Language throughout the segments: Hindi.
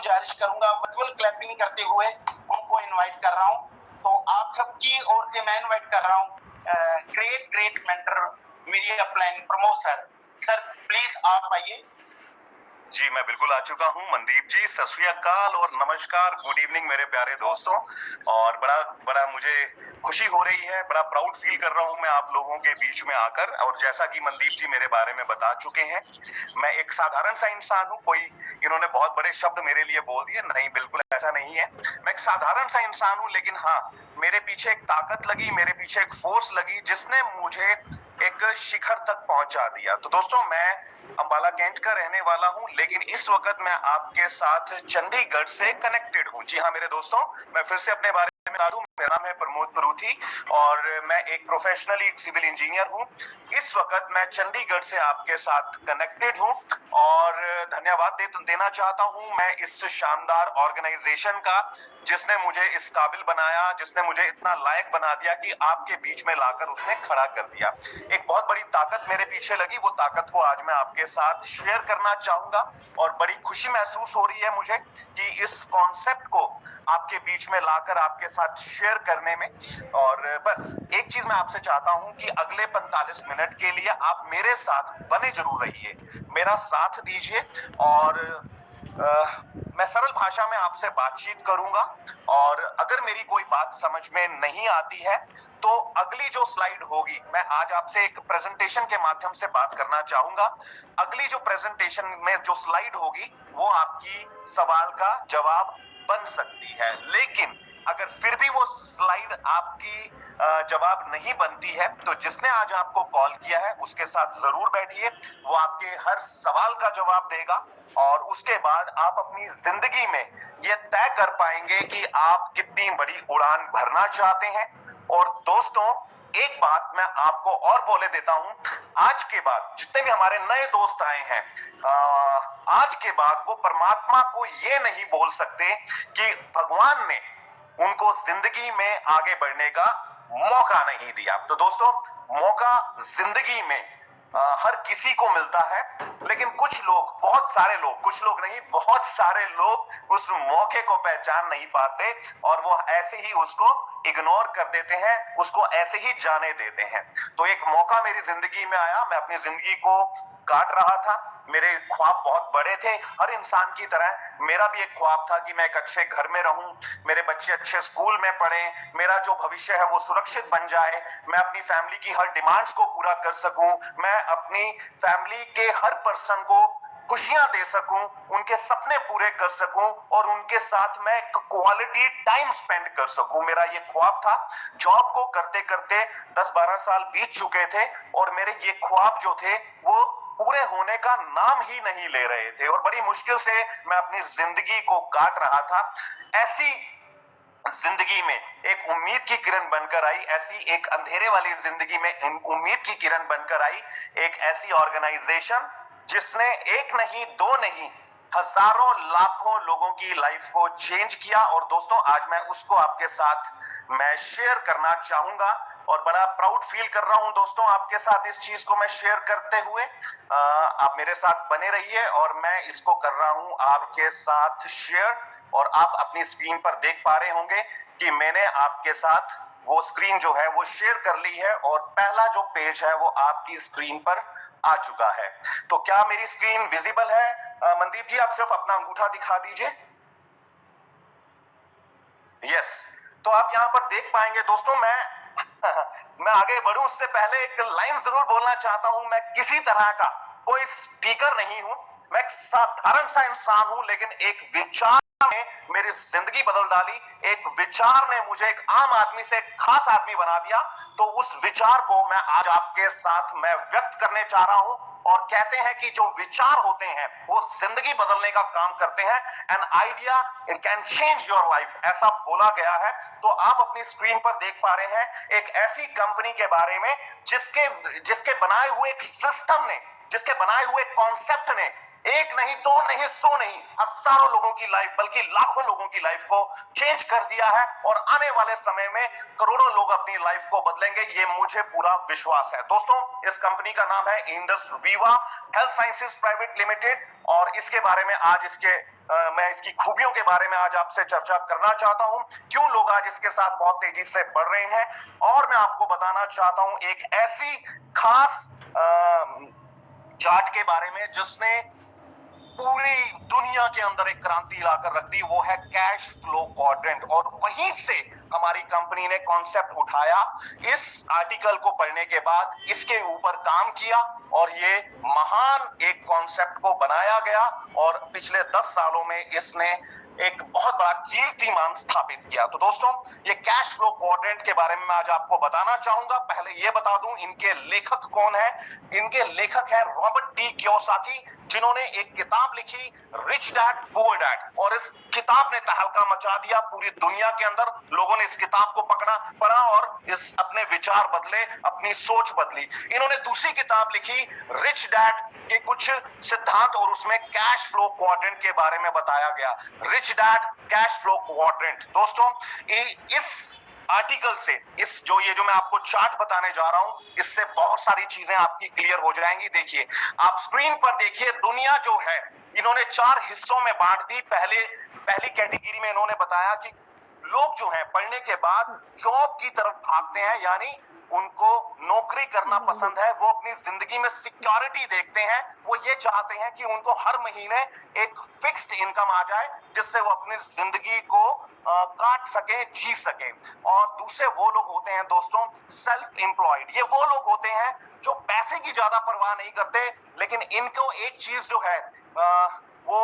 गुजारिश करूंगा, वर्चुअल क्लैपिंग करते हुए उनको इनवाइट कर रहा हूं। तो आप सबकी ओर से मैं इनवाइट कर रहा हूं great mentor media plan Pramod sir. Sir please आप आइए। जी मैं बिल्कुल आ चुका हूँ मनदीप जी। सत श्री अकाल और नमस्कार, गुड इवनिंग मेरे प्यारे दोस्तों। और बड़ा मुझे खुशी हो रही है, बड़ा प्राउड फील कर रहा हूँ मैं आप लोगों के बीच में आकर। और जैसा कि मनदीप जी मेरे बारे में बता चुके हैं, मैं एक साधारण सा इंसान हूँ। कोई इन्होंने बहुत बड़े शब्द मेरे लिए बोल दिए, नहीं बिल्कुल ऐसा नहीं है। मैं एक साधारण सा इंसान हूँ, लेकिन हाँ मेरे पीछे एक ताकत लगी, मेरे पीछे एक फोर्स लगी जिसने मुझे एक शिखर तक पहुंचा दिया। तो दोस्तों मैं अंबाला कैंट का रहने वाला हूं, लेकिन इस वक्त मैं आपके साथ चंडीगढ़ से कनेक्टेड हूं। जी हाँ मेरे दोस्तों, मैं फिर से अपने बारे में बता दूं, मेरा नाम है प्रमोद परूथी और मैं एक प्रोफेशनली सिविल इंजीनियर हूं। इस वक्त मैं चंडीगढ़ से आपके साथ कनेक्टेड हूं और धन्यवाद देना चाहता हूं मैं इस शानदार ऑर्गेनाइजेशन का, जिसने मुझे इस काबिल बनाया, जिसने मुझे इतना लायक बना दिया कि आपके बीच में लाकर उसने खड़ा कर दिया। एक बहुत बड़ी ताकत मेरे पीछे लगी, वो ताकत को आज मैं आपके साथ शेयर करना चाहूंगा और बड़ी खुशी महसूस हो रही है मुझे कि इस कॉन्सेप्ट को आपके बीच में लाकर आपके साथ शेयर करने में। और बस एक चीज मैं आपसे चाहता हूं कि अगले 45 मिनट के लिए आप मेरे साथ बने जरूर रहिए, मेरा साथ दीजिए। और मैं सरल भाषा में आपसे बातचीत करूंगा और अगर मेरी कोई बात समझ में नहीं आती है तो अगली जो स्लाइड होगी, मैं आज आपसे एक प्रेजेंटेशन के माध्यम से बात करना चाहूंगा। अगली जो प्रेजेंटेशन में जो स्लाइड होगी वो आपकी सवाल का जवाब बन सकती है, लेकिन अगर फिर भी वो स्लाइड आपकी जवाब नहीं बनती है तो जिसने आज आपको कॉल किया है उसके साथ जरूर बैठिए, वो आपके हर सवाल का जवाब देगा और उसके बाद आप अपनी जिंदगी में ये तय कर पाएंगे कि आप कितनी बड़ी उड़ान भरना चाहते हैं। और दोस्तों एक बात मैं आपको और बोले देता हूं, आज के बाद जितने भी हमारे नए दोस्त आए हैं, आज के बाद वो परमात्मा को ये नहीं बोल सकते कि भगवान ने उनको जिंदगी में आगे बढ़ने का मौका नहीं दिया। तो दोस्तों मौका जिंदगी में हर किसी को मिलता है, लेकिन कुछ लोग, बहुत सारे लोग, कुछ लोग नहीं बहुत सारे लोग उस मौके को पहचान नहीं पाते और वो ऐसे ही उसको इग्नोर कर देते हैं, उसको ऐसे ही जाने देते हैं। तो एक मौका मेरी जिंदगी में आया, मैं अपनी जिंदगी को काट रहा था, मेरे ख्वाब बहुत बड़े थे, हर इंसान की तरह मेरा भी एक ख्वाब था कि मैं एक अच्छे घर में रहूं, मेरे बच्चे अच्छे स्कूल में पढ़ें, मेरा जो भविष्य है वो सुरक्षित बन जाए, मैं अपनी फैमिली की हर डिमांड्स को पूरा कर सकूं, मैं अपनी फैमिली के हर पर्सन को खुशियां दे सकूं, उनके सपने पूरे कर सकूं और उनके साथ मैं क्वालिटी टाइम स्पेंड कर सकूं। मेरा ये ख्वाब था। जॉब को करते करते 10-12 साल बीत चुके थे और मेरे ये ख्वाब जो थे वो पूरे होने का नाम ही नहीं ले रहे थे और बड़ी मुश्किल से मैं अपनी जिंदगी को काट रहा था। ऐसी जिंदगी में एक उम्मीद की किरण बनकर आई, ऐसी एक अंधेरे वाली जिंदगी में उम्मीद की किरण बनकर आई, एक ऐसी ऑर्गेनाइजेशन जिसने एक नहीं दो नहीं हजारों लाखों लोगों की लाइफ को चेंज किया। और दोस्तों आज मैं उसको आपके साथ मैं शेयर करना चाहूंगा और बड़ा प्राउड फील कर रहा हूं दोस्तों आपके साथ इस चीज को मैं शेयर करते हुए। आप मेरे साथ बने रहिए और मैं इसको कर रहा हूं आपके साथ शेयर। और आप अपनी स्क्रीन पर देख पा रहे होंगे कि मैंने आपके साथ वो स्क्रीन जो है वो शेयर कर ली है और पहला जो पेज है वो आपकी स्क्रीन पर आ चुका है। तो क्या मेरी स्क्रीन विजिबल है? मनदीप जी आप सिर्फ अपना अंगूठा दिखा दीजिए। यस, तो आप यहां पर देख पाएंगे दोस्तों। मैं आगे बढ़ूं उससे पहले एक लाइन जरूर बोलना चाहता हूं। मैं किसी तरह का कोई स्पीकर नहीं हूं, मैं एक साधारण सा इंसान हूं, लेकिन एक विचार ने मेरी जिंदगी बदल डाली। एक विचार ने मुझे एक आम आदमी से एक खास आदमी बना दिया। तो उस विचार को मैं आज आपके साथ मैं व्यक्त करने चाह रहा हूं। और कहते हैं कि जो विचार होते हैं वो जिंदगी बदलने का काम करते हैं। An idea it can change your life, ऐसा बोला गया है। तो आप अपनी स्क्रीन पर देख पा रहे हैं एक ऐसी कंपनी के बारे में जिसके बनाए हुए एक सिस्टम ने, जिसके बनाए हुए कॉन्सेप्ट ने एक नहीं, दो नहीं, 100 नहीं, हजारों लोगों की लाइफ बल्कि लाखों लोगों की लाइफ को चेंज कर दिया है और आने वाले समय में करोड़ों लोग अपनी लाइफ को बदलेंगे, ये मुझे पूरा विश्वास है। दोस्तों, इस कंपनी का नाम है Indus Viva health sciences private limited और इसके बारे में आज मैं इसकी खूबियों के बारे में आज आपसे चर्चा करना चाहता हूं, क्यों लोग आज इसके साथ बहुत तेजी से बढ़ रहे हैं। और मैं आपको बताना चाहता हूं एक ऐसी खास चार्ट के बारे में जिसने पूरी दुनिया के अंदर एक क्रांति लाकर रख दी, वो है कैश फ्लो क्वाड्रेंट। और वहीं से हमारी कंपनी ने कॉन्सेप्ट उठाया, इस आर्टिकल को पढ़ने के बाद इसके ऊपर काम किया और ये महान एक कॉन्सेप्ट को बनाया गया और पिछले 10 सालों में इसने एक बहुत बड़ा कीर्तिमान स्थापित किया। तो दोस्तों, ये कैश फ्लो क्वाड्रेंट के बारे में मैं आज आपको बताना चाहूंगा। पहले ये बता दूं इनके लेखक कौन है। इनके लेखक है रॉबर्ट टी कियोसाकी, जिन्होंने एक किताब लिखी रिच डैड पुअर डैड और इस किताब ने तहलका मचा दिया पूरी दुनिया के अंदर। लोगों ने इस किताब को पढ़ा और इस अपने विचार बदले, अपनी सोच बदली। इन्होंने दूसरी किताब लिखी रिच डैड के कुछ सिद्धांत और उसमें कैश फ्लो क्वाड्रेंट के बारे में बताया गया। Rich dad cash flow quadrant. दोस्तों, इस आर्टिकल से ये जो मैं आपको चार्ट बताने जा रहा हूं, इससे बहुत सारी चीजें आपकी क्लियर हो जाएंगी। देखिए, आप स्क्रीन पर देखिए, दुनिया जो है इन्होंने 4 हिस्सों में बांट दी। पहली कैटेगरी में इन्होंने बताया कि लोग जो हैं पढ़ने के बाद जॉब की तरफ भागते हैं, यानी उनको नौकरी करना पसंद है, वो अपनी जिंदगी में सिक्योरिटी देखते हैं, वो ये चाहते हैं कि उनको हर महीने एक फिक्स्ड इनकम आ जाए जिससे वो अपनी जिंदगी को काट सके, जी सके। और दूसरे वो लोग होते हैं दोस्तों सेल्फ एम्प्लॉयड। ये वो लोग होते हैं जो पैसे की ज्यादा परवाह नहीं करते, लेकिन इनको एक चीज जो है वो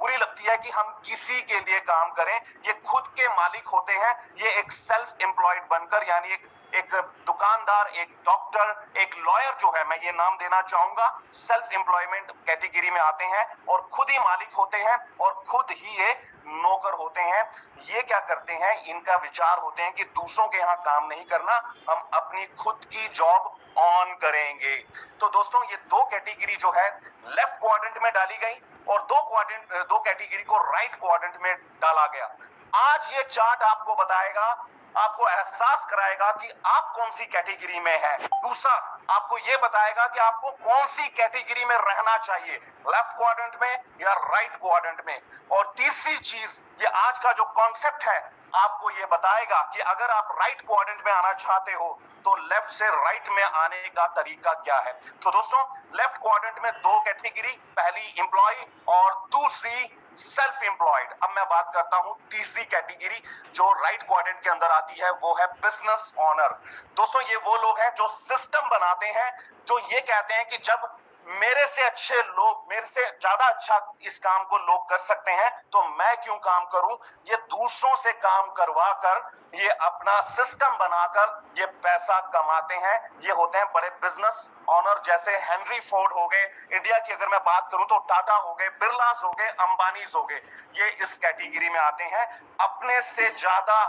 बुरी लगती है कि हम किसी के लिए काम करें। ये खुद के मालिक होते हैं। ये एक सेल्फ एम्प्लॉयड बनकर, यानी एक दुकानदार, एक डॉक्टर, एक लॉयर जो है, मैं ये नाम देना चाहूंगा, सेल्फ एम्प्लॉयमेंट कैटेगरी में आते हैं और खुद ही मालिक होते हैं और खुद ही ये नौकर होते हैं। ये क्या करते हैं, इनका विचार होते हैं कि दूसरों के यहाँ काम नहीं करना, हम अपनी खुद की जॉब ऑन करेंगे। तो दोस्तों, ये 2 कैटेगरी जो है लेफ्ट क्वाड्रेंट में डाली गई और 2 कैटेगरी को राइट क्वाड्रेंट में डाला गया। आज ये चार्ट आपको बताएगा, आपको एहसास कराएगा कि आप कौन सी कैटेगरी में है। दूसरा, आपको यह बताएगा कि आपको कौन सी कैटेगरी में रहना चाहिए, लेफ्ट क्वाड्रेंट में या राइट क्वाड्रेंट में। और तीसरी चीज, ये आज का जो कॉन्सेप्ट है आपको ये बताएगा कि अगर आप राइट क्वाड्रेंट में आना चाहते हो तो लेफ्ट से राइट में आने का तरीका क्या है। तो दोस्तों, लेफ्ट क्वाड्रेंट में 2 कैटेगरी, पहली एम्प्लॉय और दूसरी सेल्फ एम्प्लॉयड। अब मैं बात करता हूं तीसरी कैटेगरी जो राइट क्वाड्रेंट के अंदर आती है, वो है बिजनेस ओनर। दोस्तों, ये वो लोग हैं जो सिस्टम बनाते हैं, जो ये कहते हैं कि जब मेरे से अच्छे लोग, मेरे से ज्यादा अच्छा इस काम को लोग कर सकते हैं तो मैं क्यों काम करूं। ये दूसरों से काम करवा कर, ये अपना सिस्टम बनाकर ये पैसा कमाते हैं। ये होते हैं बड़े बिजनेस ऑनर, जैसे हेनरी फोर्ड हो गए, इंडिया की अगर मैं बात करूं तो टाटा हो गए, बिरलास हो गए, अंबानीज हो गए। ये इस कैटेगरी में आते हैं, अपने से ज्यादा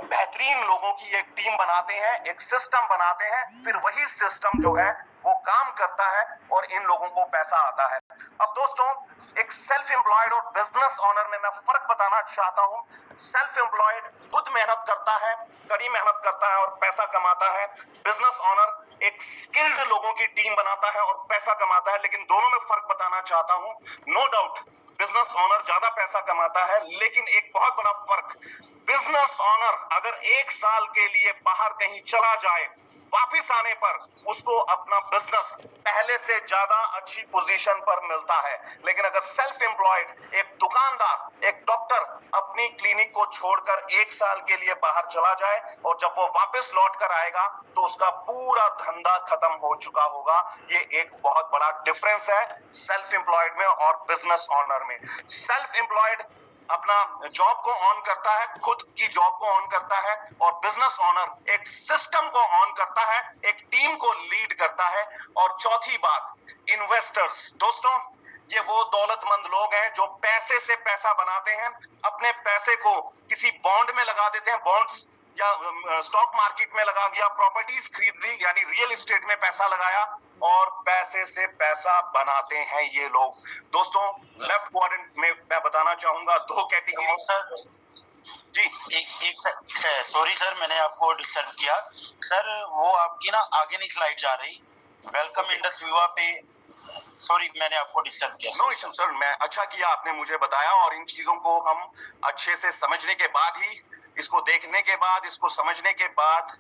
बेहतरीन लोगों की एक टीम बनाते हैं, एक सिस्टम बनाते हैं, फिर वही सिस्टम जो है वो काम करता है और इन लोगों को पैसा आता है। अब दोस्तों, एक सेल्फ एम्प्लॉयड और बिजनेस ओनर में मैं फर्क बताना चाहता हूं। सेल्फ एम्प्लॉयड खुद मेहनत करता है, कड़ी मेहनत करता है और पैसा कमाता है। बिजनेस ओनर एक स्किल्ड लोगों की टीम बनाता है और पैसा कमाता है। लेकिन दोनों में फर्क बताना चाहता हूं। नो डाउट बिजनेस ओनर ज्यादा पैसा कमाता है, लेकिन एक बहुत बड़ा फर्क, बिजनेस ओनर अगर 1 साल के लिए बाहर कहीं चला जाए, वापिस आने पर उसको अपना बिजनेस पहले से ज्यादा अच्छी पोजीशन पर मिलता है। लेकिन अगर सेल्फ एम्प्लॉयड एक दुकानदार, एक डॉक्टर अपनी क्लिनिक को छोड़कर 1 साल के लिए बाहर चला जाए और जब वो वापस लौट कर आएगा तो उसका पूरा धंधा खत्म हो चुका होगा। ये एक बहुत बड़ा डिफरेंस है सेल्फ एम्प्लॉयड में और बिजनेस ओनर में। सेल्फ एम्प्लॉयड अपना जॉब को ऑन करता है, खुद की जॉब को ऑन करता है, और बिजनेस ओनर एक सिस्टम को ऑन करता है, एक टीम को लीड करता है। और चौथी बात, इन्वेस्टर्स। दोस्तों, ये वो दौलतमंद लोग हैं जो पैसे से पैसा बनाते हैं, अपने पैसे को किसी बॉन्ड में लगा देते हैं। बॉन्ड्स या स्टॉक मार्केट में लगा दिया, प्रॉपर्टीज खरीद ली, यानी रियल एस्टेट में पैसा लगाया और पैसे से पैसा बनाते हैं ये लोग। दोस्तों लेफ्ट क्वाड्रेंट में मैं बताना चाहूंगा दो कैटेगरी। सर जी एक सॉरी सर, मैंने आपको डिस्टर्ब किया सर। वो आपकी ना आगे नहीं स्लाइड जा रही, वेलकम इंडस विवा पे। सॉरी, मैंने आपको डिस्टर्ब किया। नो इशू सर, मैं अच्छा किया आपने मुझे बताया, और इन चीजों को हम अच्छे से समझने के बाद ही, इसको देखने के बाद, इसको समझने के बाद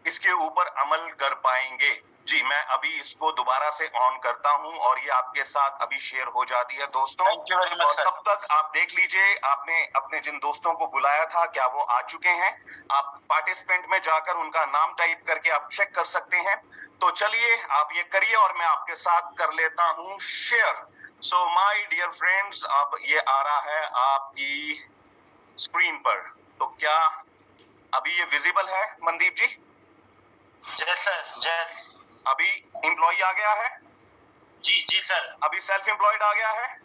इसके ऊपर अमल कर पाएंगे। जी मैं अभी इसको दोबारा से ऑन करता हूं और ये आपके साथ अभी शेयर हो जाती है दोस्तों। थैंक यू वेरी मच और सर। तब तक आप देख लीजिए, आपने अपने जिन दोस्तों को बुलाया था क्या वो आ चुके हैं? आप पार्टिसिपेंट में जाकर उनका नाम टाइप करके आप चेक कर सकते हैं। तो चलिए आप ये करिए और मैं आपके साथ कर लेता हूं share. So my dear friends, अब ये आ रहा है आपकी स्क्रीन पर, तो क्या अभी ये विजिबल है मनदीप जी? जय सर, जय। अभी एम्प्लॉय आ गया है? जी सर। अभी सेल्फ एम्प्लॉयड आ गया है?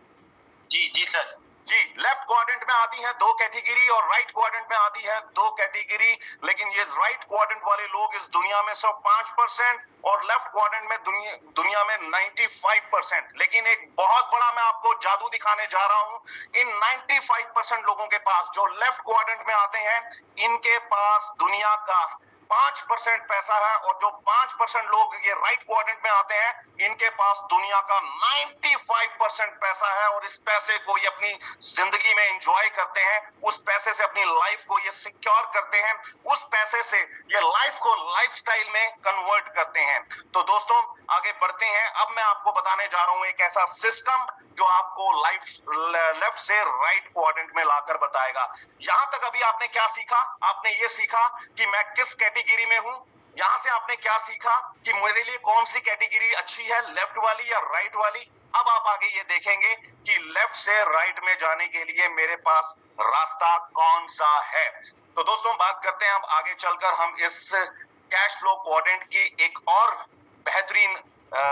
जी सर। जी लेफ्ट क्वाड्रेंट में आती है दो कैटेगरी और राइट क्वाड्रेंट में आती है दो कैटेगरी, लेकिन ये राइट क्वाड्रेंट वाले लोग इस दुनिया में सिर्फ 5% और लेफ्ट क्वाड्रेंट में दुनिया में 95%। लेकिन एक बहुत बड़ा मैं आपको जादू दिखाने जा रहा हूं। इन 95% लोगों के पास जो लेफ्ट क्वाड्रेंट में आते हैं, इनके पास दुनिया का 5% पैसा है, और जो 5% लोग ये राइट क्वाड्रेंट में आते हैं, इनके पास दुनिया का 95% पैसा है, और इस पैसे को ये अपनी जिंदगी में एंजॉय करते हैं, उस पैसे से अपनी लाइफ को ये सिक्योर करते हैं, उस पैसे से ये लाइफ को लाइफस्टाइल में कन्वर्ट करते हैं। तो दोस्तों आगे बढ़ते हैं। अब मैं आपको बताने जा रहा हूं एक ऐसा सिस्टम जो आपको लेफ्ट से राइट क्वाड्रेंट में लाकर बताएगा। यहां तक अभी आपने क्या सीखा? आपने ये सीखा कि मैं किस कैटेगरी में हूं। यहां से आपने क्या सीखा कि मेरे लिए कौन सी कैटेगरी अच्छी है, लेफ्ट वाली या राइट वाली। अब आप आगे ये देखेंगे कि लेफ्ट से राइट में जाने के लिए मेरे पास रास्ता कौन सा है। तो दोस्तों बात करते हैं अब आगे चलकर हम इस कैश फ्लो क्वाड्रेंट की एक और बेहतरीन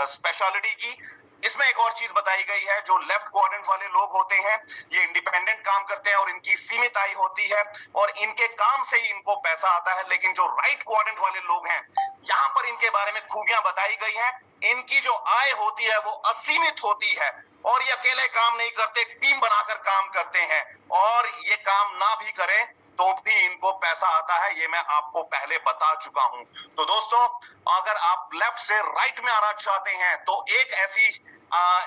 स्पेशलिटी की। इसमें एक और चीज बताई गई है, जो लेफ्ट क्वाड्रेंट वाले लोग होते हैं ये इंडिपेंडेंट काम करते हैं और इनकी सीमित आय होती है और इनके काम से ही इनको पैसा आता है। लेकिन जो राइट क्वाड्रेंट वाले लोग हैं, यहाँ पर इनके बारे में खूबियां बताई गई हैं। इनकी जो आय होती है वो असीमित होती है और ये अकेले काम नहीं करते, टीम बनाकर काम करते हैं, और ये काम ना भी करें तो भी इनको पैसा आता है। ये मैं आपको पहले बता चुका हूं। तो दोस्तों अगर आप लेफ्ट से राइट में आना चाहते हैं तो एक ऐसी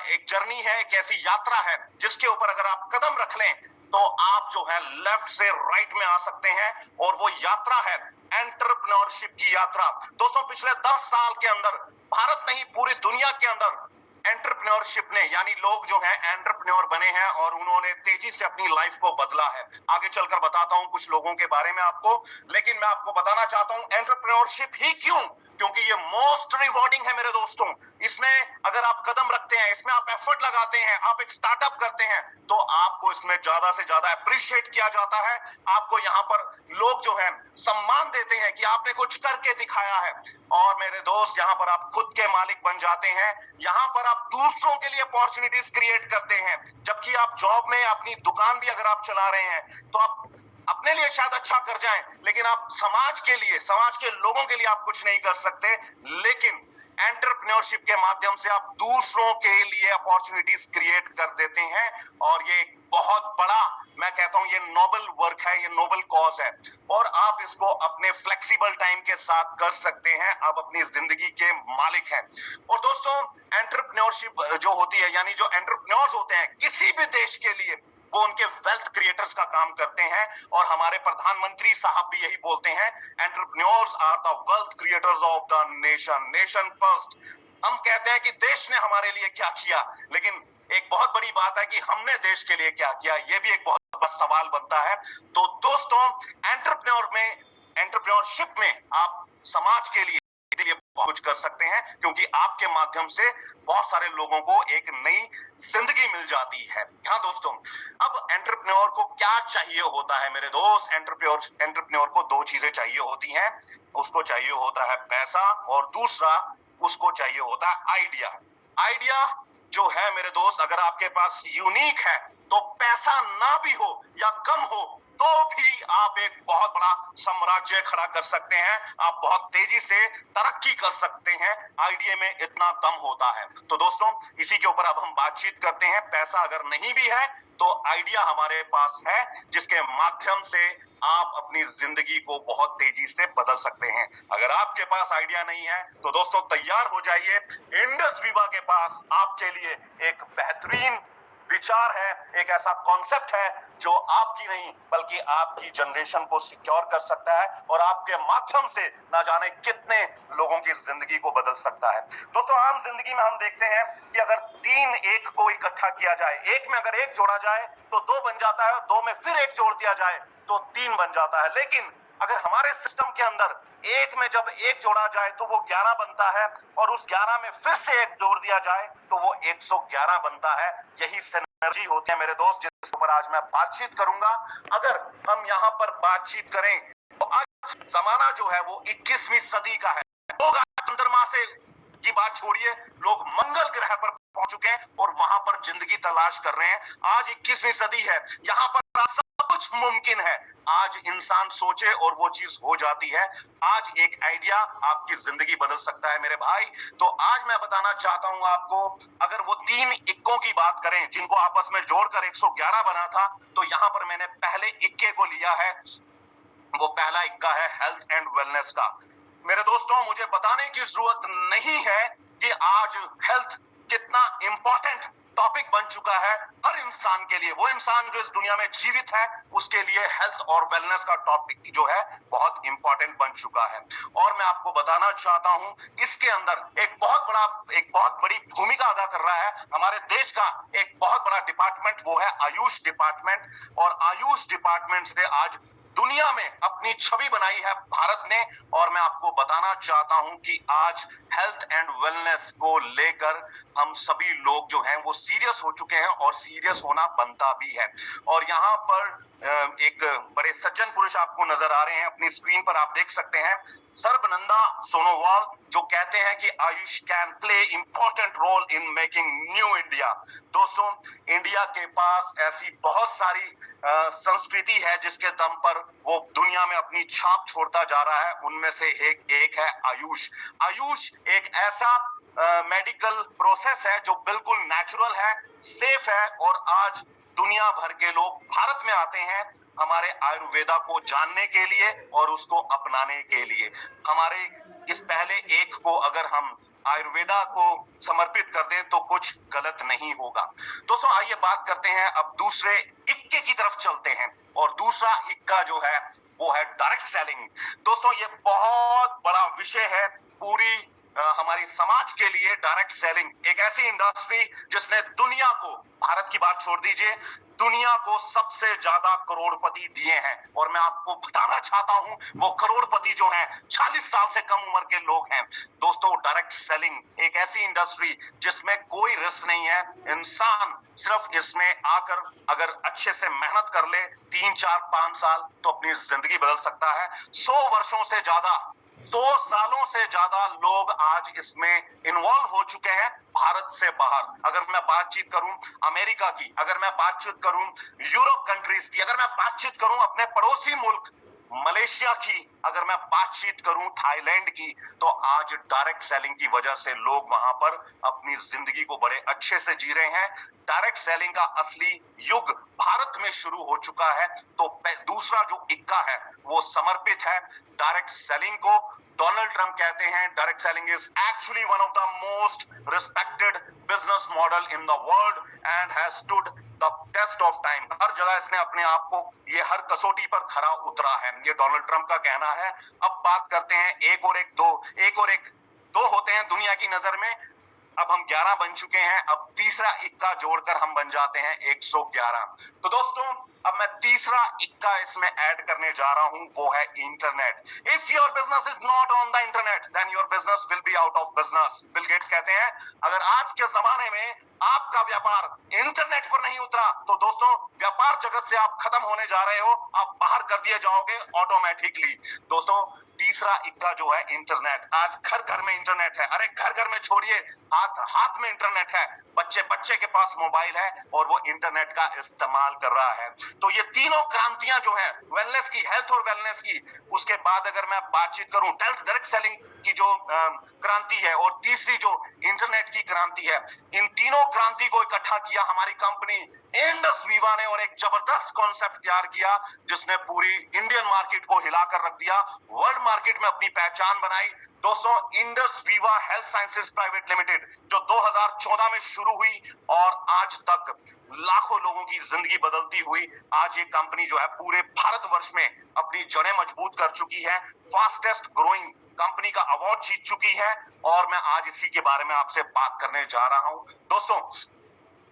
एक जर्नी है, एक ऐसी यात्रा है जिसके ऊपर अगर आप कदम रख लें तो आप जो है लेफ्ट से राइट में आ सकते हैं, और वो यात्रा है एंटरप्रेन्योरशिप की यात्रा। दोस्तों पिछले 10 साल के अंदर भारत नहीं पूरी दुनिया के अंदर एंटरप्रेन्योरशिप ने, यानी लोग जो हैं एंटरप्रेन्योर बने हैं और उन्होंने तेजी से अपनी लाइफ को बदला है। आगे चलकर बताता हूं कुछ लोगों के बारे में आपको, लेकिन मैं आपको बताना चाहता हूं एंटरप्रेन्योरशिप ही क्यों, क्योंकि ये मोस्ट रिवॉर्डिंग है मेरे दोस्तों। इसमें अगर आप कदम रखते हैं, इसमें आप एफर्ट लगाते हैं, आप एक स्टार्टअप करते हैं, तो आपको इसमें ज्यादा से ज्यादा अप्रिशिएट किया जाता है। आपको यहाँ पर लोग जो है सम्मान देते हैं कि आपने कुछ करके दिखाया है, और मेरे दोस्त यहाँ पर आप खुद के मालिक बन जाते हैं। यहाँ पर आप दूसरों के लिए अपॉर्चुनिटीज क्रिएट करते हैं, जबकि आप जॉब में अपनी दुकान भी अगर आप चला रहे हैं तो आप अपने लिए शायद अच्छा कर जाएं, लेकिन आप समाज के लिए, समाज के लोगों के लिए आप कुछ नहीं कर सकते। लेकिन एंटरप्रेन्योरशिप के माध्यम से आप दूसरों के लिए अपॉर्चुनिटीज क्रिएट कर देते हैं, और ये एक बहुत बड़ा, मैं कहता हूं ये नोबल वर्क है, ये नोबल कॉज है, और आप इसको अपने फ्लेक्सिबल टाइम के साथ कर सकते हैं। आप अपनी जिंदगी के मालिक हैं। और दोस्तों एंटरप्रेन्योरशिप जो होती है, यानी जो एंटरप्रेन्योर्स होते हैं किसी भी देश के लिए, वो उनके वेल्थ क्रिएटर्स का काम करते हैं, और हमारे प्रधानमंत्री साहब भी यही बोलते हैं, entrepreneurs are the wealth creators of the nation, nation first. हम कहते हैं कि देश ने हमारे लिए क्या किया, लेकिन एक बहुत बड़ी बात है कि हमने देश के लिए क्या किया, ये भी एक बहुत बड़ा सवाल बनता है। तो दोस्तों एंटरप्रेन्योरशिप में आप समाज के लिए कुछ कर सकते हैं, क्योंकि आपके माध्यम से बहुत सारे लोगों को एक नई जिंदगी मिल जाती है। हाँ दोस्तों, अब एंटरप्रेन्योर को क्या चाहिए होता है मेरे दोस्त? एंटरप्रेन्योर को दो चीजें चाहिए होती हैं। उसको चाहिए होता है पैसा, और दूसरा उसको चाहिए होता है आइडिया। आइडिया जो है मेरे दोस्त, अगर आपके पास यूनिक है तो पैसा ना भी हो या कम हो तो भी आप एक बहुत बड़ा साम्राज्य खड़ा कर सकते हैं, आप बहुत तेजी से तरक्की कर सकते हैं। आइडिया में इतना दम होता है। तो दोस्तों, इसी के ऊपर अब हम बातचीत करते हैं। पैसा अगर नहीं भी है तो आइडिया हमारे पास है, जिसके माध्यम से आप अपनी जिंदगी को बहुत तेजी से बदल सकते हैं। अगर आपके पास आइडिया नहीं है तो दोस्तों तैयार हो जाइए, इंडस विवा के पास आपके लिए एक बेहतरीन विचार है, एक ऐसा कॉन्सेप्ट है जो आपकी नहीं बल्कि आपकी जनरेशन को सिक्योर कर सकता है और आपके माध्यम से ना जाने कितने लोगों की जिंदगी को बदल सकता है। दोस्तों, आम जिंदगी में हम देखते हैं कि अगर 3 एक को इकट्ठा किया जाए, एक में अगर एक जोड़ा जाए तो 2 बन जाता है, 2 में फिर एक जोड़ दिया जाए तो 3 बन जाता है। लेकिन अगर हमारे सिस्टम के अंदर एक में जब एक जोड़ा जाए तो वो 11 बनता है और उस 11 में फिर से एक जोड़ दिया जाए तो वो 111 बनता है। यही सिनर्जी होती है मेरे दोस्त, जिस पर आज मैं बातचीत करूंगा। अगर हम यहाँ पर बातचीत करें तो आज जमाना जो है वो 21वीं सदी का है। लोग आज चंद्रमा से की बात छोड़िए, लोग मंगल ग्रह पर पहुंच चुके हैं और वहां पर जिंदगी तलाश कर रहे हैं। आज 21वीं सदी है, यहाँ पर सब कुछ मुमकिन है। आज इंसान सोचे और वो चीज हो जाती है। आज एक आइडिया आपकी जिंदगी बदल सकता है मेरे भाई। तो आज मैं बताना चाहता हूं आपको, अगर वो 3 इक्कों की बात करें जिनको आपस में जोड़कर 111 बना था, तो यहाँ पर मैंने पहले इक्के को लिया है। वो पहला इक्का है हेल्थ एंड वेलनेस का। मेरे दोस्तों, मुझे बताने की जरूरत नहीं है कि आज हेल्थ कितना इंपॉर्टेंट टॉपिक बन चुका है हर इंसान के लिए। वो इंसान जो इस दुनिया में जीवित है उसके लिए हेल्थ और वेलनेस का टॉपिक जो है बहुत इंपॉर्टेंट बन चुका है। और मैं आपको बताना चाहता हूं, इसके अंदर एक बहुत बड़ी भूमिका अदा कर रहा है हमारे देश का एक बहुत बड़ा डिपार्टमेंट, वो है आयुष डिपार्टमेंट। और आयुष डिपार्टमेंट से आज दुनिया में अपनी छवि बनाई है भारत ने। और मैं आपको बताना चाहता हूं कि आज हेल्थ एंड वेलनेस को लेकर हम सभी लोग जो हैं वो सीरियस हो चुके हैं और सीरियस होना बनता भी है। और यहाँ पर एक बड़े सज्जन पुरुष आपको नजर आ रहे हैं, अपनी स्क्रीन पर आप देख सकते हैं, सर्बानंद सोनोवाल, जो कहते हैं कि Ayush can play important role in making new India. दोस्तों, इंडिया के पास ऐसी बहुत सारी संस्कृति है जिसके दम पर वो दुनिया में अपनी छाप छोड़ता जा रहा है। उनमें से एक है आयुष। आयुष एक ऐसा मेडिकल प्रोसेस है जो बिल्कुल नेचुरल है, सेफ है और आज दुनिया भर के लोग भारत में आते हैं हमारे आयुर्वेदा को जानने के लिए और उसको अपनाने के लिए। हमारे इस पहले एक को अगर हम आयुर्वेदा को समर्पित कर दें तो कुछ गलत नहीं होगा। दोस्तों, आइए बात करते हैं, अब दूसरे इक्के की तरफ चलते हैं। और दूसरा इक्का जो है वो है डायरेक्ट सेलिंग। दोस्तों, ये बहुत बड़ा विषय है पूरी हमारी समाज के लिए। डायरेक्ट सेलिंग एक ऐसी इंडस्ट्री जिसने दुनिया को, भारत की बात छोड़ दीजिए, दुनिया को सबसे ज्यादा करोड़पति दिए हैं। और मैं आपको बताना चाहता हूं, वो करोड़पति जो हैं 40 साल से कम उम्र के लोग हैं। दोस्तों, डायरेक्ट सेलिंग एक ऐसी इंडस्ट्री जिसमें कोई रिस्क नहीं है। इंसान सिर्फ इसमें आकर अगर अच्छे से मेहनत कर ले 3, 4, 5 साल तो अपनी जिंदगी बदल सकता है। 100 वर्षों से ज्यादा, 100 सालों से ज्यादा लोग आज इसमें इन्वॉल्व हो चुके हैं भारत से बाहर। अगर मैं बातचीत करूं अमेरिका की, अगर मैं बातचीत करूं यूरोप कंट्रीज की, अगर मैं बातचीत करूं अपने पड़ोसी मुल्क मलेशिया की, अगर मैं बातचीत करूं थाईलैंड की, तो आज डायरेक्ट सेलिंग की वजह से लोग वहां पर अपनी जिंदगी को बड़े अच्छे से जी रहे हैं। डायरेक्ट सेलिंग का असली युग भारत में शुरू हो चुका है। तो दूसरा जो इक्का है वो समर्पित है डायरेक्ट सेलिंग को। डोनाल्ड ट्रंप कहते हैं direct selling is actually one of the most respected business model in the world and has stood the test of time. हर जगह इसने अपने आप को, ये हर कसौटी पर खरा उतरा है, ये डोनाल्ड ट्रंप का कहना है। अब बात करते हैं एक और एक दो होते हैं दुनिया की नजर में। अब हम 11 बन चुके हैं, अब तीसरा इक्का जोड़कर हम बन जाते हैं 111। तो दोस्तों, अब मैं तीसरा इक्का इसमें ऐड करने जा रहा हूं, वो है internet. If your business is not on the internet then your business will be out of business. Bill Gates कहते हैं अगर आज के जमाने में आपका व्यापार इंटरनेट पर नहीं उतरा तो दोस्तों व्यापार जगत से आप खत्म होने जा रहे हो, आप बाहर कर दिए जाओगे ऑटोमेटिकली। दोस्तों, तीसरा इक्का जो है इंटरनेट। आज घर घर में इंटरनेट है। अरे घर घर में छोड़िए, हाथ हाथ में इंटरनेट है, बच्चे बच्चे के पास मोबाइल है और वो इंटरनेट का इस्तेमाल कर रहा है। तो ये तीनों क्रांतियां जो है वेलनेस की, हेल्थ और वेलनेस की, उसके बाद अगर मैं बातचीत करूं डायरेक्ट सेलिंग की जो क्रांति है और तीसरी जो इंटरनेट की क्रांति है, इन तीनों क्रांति को इकट्ठा किया हमारी कंपनी इंडस वीवा ने और एक जबरदस्त कॉन्सेप्ट तैयार किया जिसने पूरी इंडियन मार्केट को हिलाकर रख दिया, वर्ल्ड मार्केट में अपनी पहचान बनाई। दोस्तों, Indus Viva health sciences private limited जो 2014 में शुरू हुई और आज तक लाखों लोगों की जिंदगी बदलती हुई, आज ये कंपनी जो है पूरे भारतवर्ष में अपनी जड़ें मजबूत कर चुकी है, फास्टेस्ट ग्रोइंग कंपनी का अवार्ड जीत चुकी है और मैं आज इसी के बारे में आपसे बात करने जा रहा हूं। दोस्तों,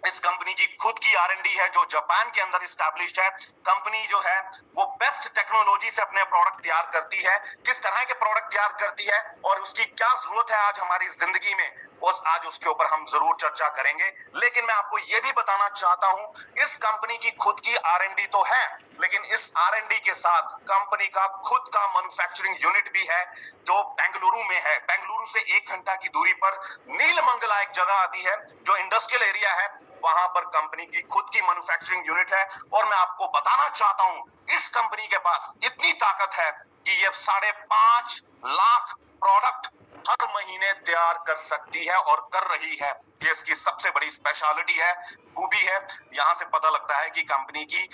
इस कंपनी की खुद की R&D है जो जापान के अंदर इस्टेब्लिश्ड है। कंपनी जो है वो बेस्ट टेक्नोलॉजी से अपने प्रोडक्ट तैयार करती है। किस तरह के प्रोडक्ट तैयार करती है और उसकी क्या जरूरत है आज हमारी जिंदगी में, आज उसके ऊपर हम जरूर चर्चा करेंगे। लेकिन मैं आपको यह भी बताना चाहता हूं, इस कंपनी की खुद की R&D तो है, लेकिन इस R&D के साथ कंपनी का खुद का मैन्युफैक्चरिंग यूनिट भी है जो बेंगलुरु में है। बेंगलुरु से 1 घंटा की दूरी पर नीलमंगला एक जगह आती है जो इंडस्ट्रियल एरिया है, वहां पर कंपनी की खुद की मैन्युफैक्चरिंग यूनिट है। और मैं आपको बताना चाहता हूं, इस कंपनी के पास इतनी ताकत है कि ये 5.5 लाख प्रोडक्ट हर महीने तैयार कर सकती है और कर रही है। ये इसकी सबसे बड़ी स्पेशलिटी है, खूबी है। यहां से पता लगता है कि कंपनी की